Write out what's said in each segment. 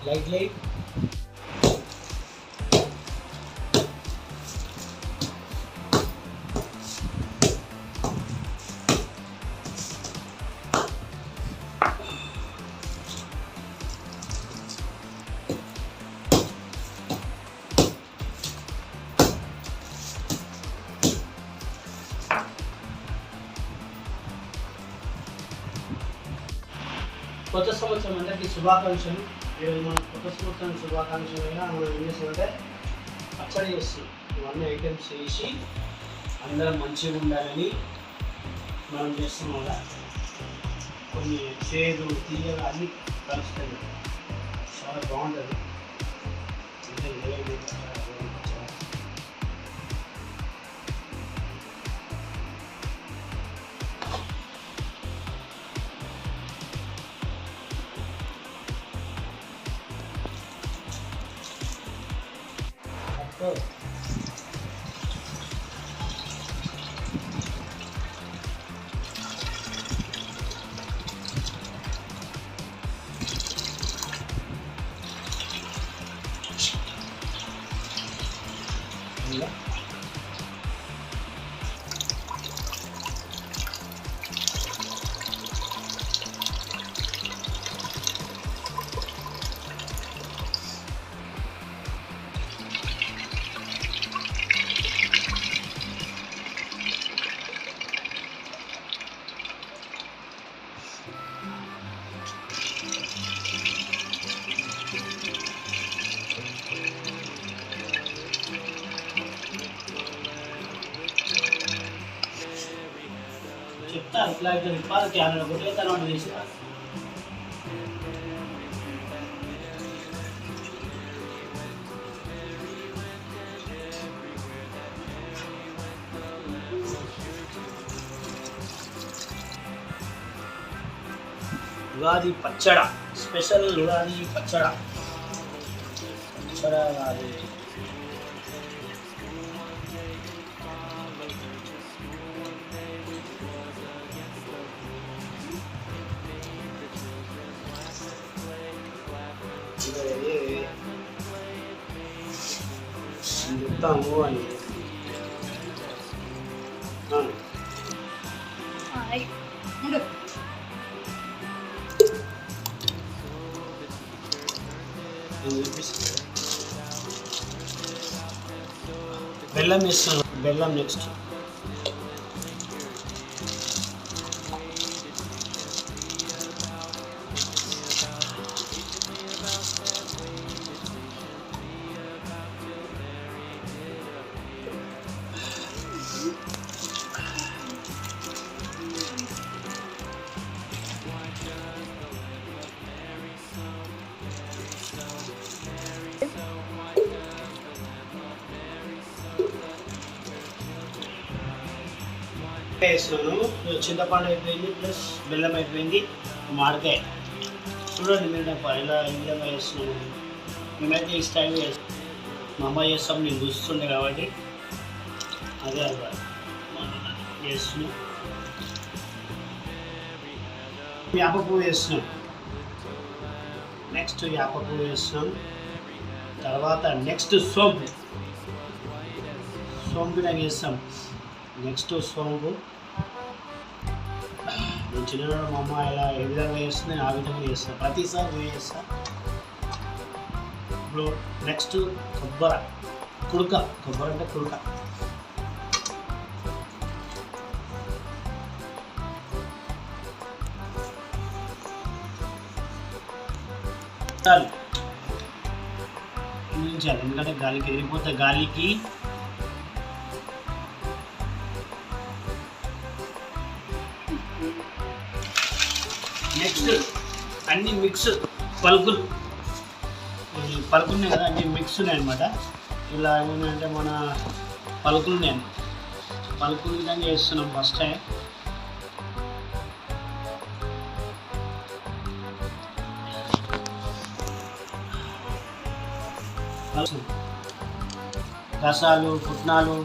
lightly. కొత్త సంవత్సరం అందరికీ శుభాకాంక్షలు. ఈరోజు మనం కొత్త సంవత్సరం శుభాకాంక్షలుగా మనం ఏం చేస్తామంటే పచ్చడి చేస్తాం. ఇవన్నీ ఐటమ్స్ వేసి అందరం మంచిగా ఉండాలని మనం చేస్తున్నాం కదా. కొన్ని చేదు తీయగా అన్నీ కలుస్తాయి, చాలా బాగుంటుంది. చెప్తా ఇట్లా ఇట్లా విప్పాలి, క్యారెట్ ఒకటే తన చేసి ఉగాది పచ్చడ స్పెషల్. ఉగాది పచ్చడ కాదు, చెప్తాము అని బెల్లం వేస్తాను. బెల్లం నెక్స్ట్ వేస్తున్నాను. చింతపండు అయిపోయింది, ప్లస్ బెల్లం అయిపోయింది, మామిడికాయ. చూడండి మీరు ఇలా ఇలా వేస్తున్నాను. మేమైతే ఈ స్టైల్ వేస్తాం, మా అమ్మ చేస్తాం, నేను చూస్తుండే కాబట్టి అదే అలవాటు వేస్తున్నాం. వేప పువ్వు వేస్తున్నాం. నెక్స్ట్ వేప పువ్వు వేస్తున్నాం. తర్వాత నెక్స్ట్ సోంపు నాకు వేస్తాం. నెక్స్ట్ సోంపు నేను చిన్నప్పుడు మా అమ్మ ఇలా ఏ విధంగా వేస్తుంది, నేను ఆ విధంగా చేస్తాను. ప్రతిసారి వేస్తాను. ఇప్పుడు నెక్స్ట్ కొబ్బరి అంటే కుడక. ఎందుకంటే గాలికి ఎగిరిపోతే గాలికి నెక్స్ట్ అన్ని మిక్స్ పలుకులు ఉన్నాయి కదా, అన్ని మిక్స్ ఉన్నాయి అనమాట. ఇలా ఏమంటే మన పలుకులు విధంగా చేస్తున్నాం ఫస్ట్ టైం. రసాలు, పుట్నాలు,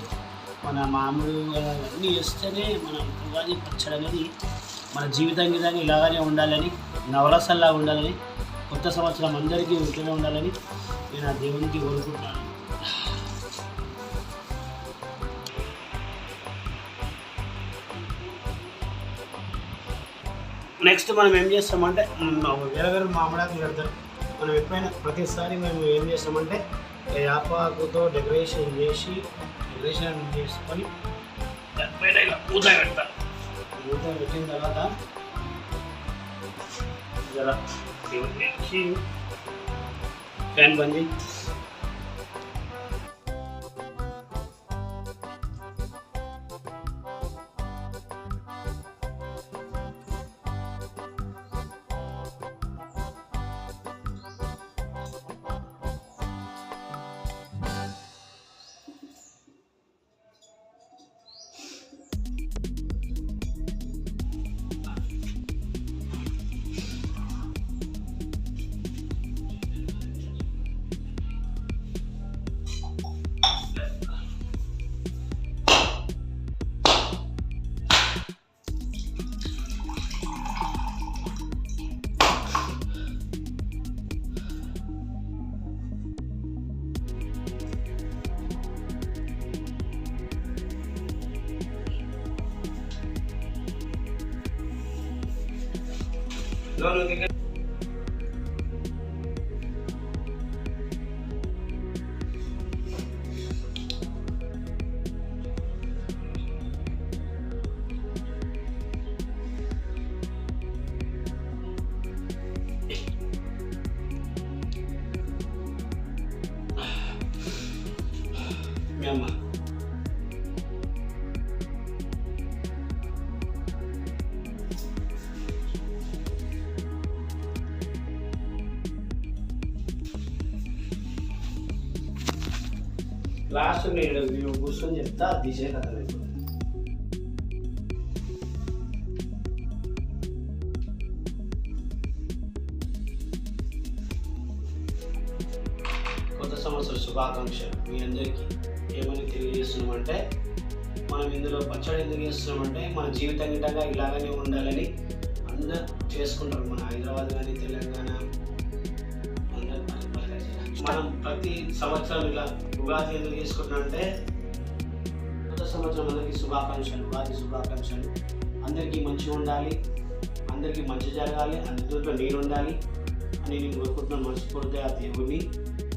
మన మామిడి అన్నీ వేస్తేనే మన ఉగాది పచ్చడి అనేది మన జీవితం విధంగా ఇలాగనే ఉండాలని, నవరసల్లాగా ఉండాలని కొత్త సంవత్సరం అందరికీ ఇట్లనే ఉండాలని నేను ఆ దేవునికి కోరుకుంటున్నాను. నెక్స్ట్ మనం ఏం చేస్తామంటే వేరే వేరే మామిడాకులు పెడతారు. మనం ఎప్పుడైనా ప్రతిసారి మేము ఏం చేస్తామంటే యాపాకుతో డెకరేషన్ చేసుకొని దానిపైన ఇలా మూత పెడతాం. మూత పెట్టిన తర్వాత జర ఫ్యాన్ బంద్ చేయి. అమ్మ లాస్ట్ నేను కూర్చొని చెప్తా తీసే కథ. కొత్త సంవత్సర శుభాకాంక్షలు మీ అందరికీ. ఏమని తెలియజేస్తున్నామంటే మనం ఇందులో పచ్చడి ఎందుకు చేస్తున్నామంటే మన జీవితం గిట్టంగా ఇలాగనే ఉండాలని అందరూ చేసుకుంటారు. మన హైదరాబాద్ కానీ తెలంగాణ మనం ప్రతి సంవత్సరం ఇలా ఉగాది ఎందుకు చేసుకుంటున్నామంటే కొత్త సంవత్సరం అందరికీ శుభాకాంక్షలు, ఉగాది శుభాకాంక్షలు. అందరికీ మంచిగా ఉండాలి, అందరికీ మంచి జరగాలి, అందరితో నేను ఉండాలి అని నేను కోరుకుంటున్నాను మనస్ఫూర్తిగా ఆ దేవుడిని.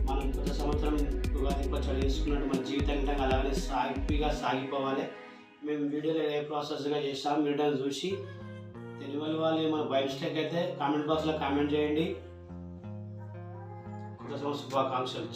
మనం కొత్త సంవత్సరం ఉగాది పచ్చడి చేసుకున్నట్టు మన జీవితం అలాగే హ్యాపీగా సాగిపోవాలి. మేము వీడియోలో ఏ ప్రాసెస్గా చేస్తాం వీడియోని చూసి తెలియని వాళ్ళు ఏమైనా బై మిస్టేక్ అయితే కామెంట్ బాక్స్లో కామెంట్ చేయండి. కొత్త సంవత్సర శుభాకాంక్షలు.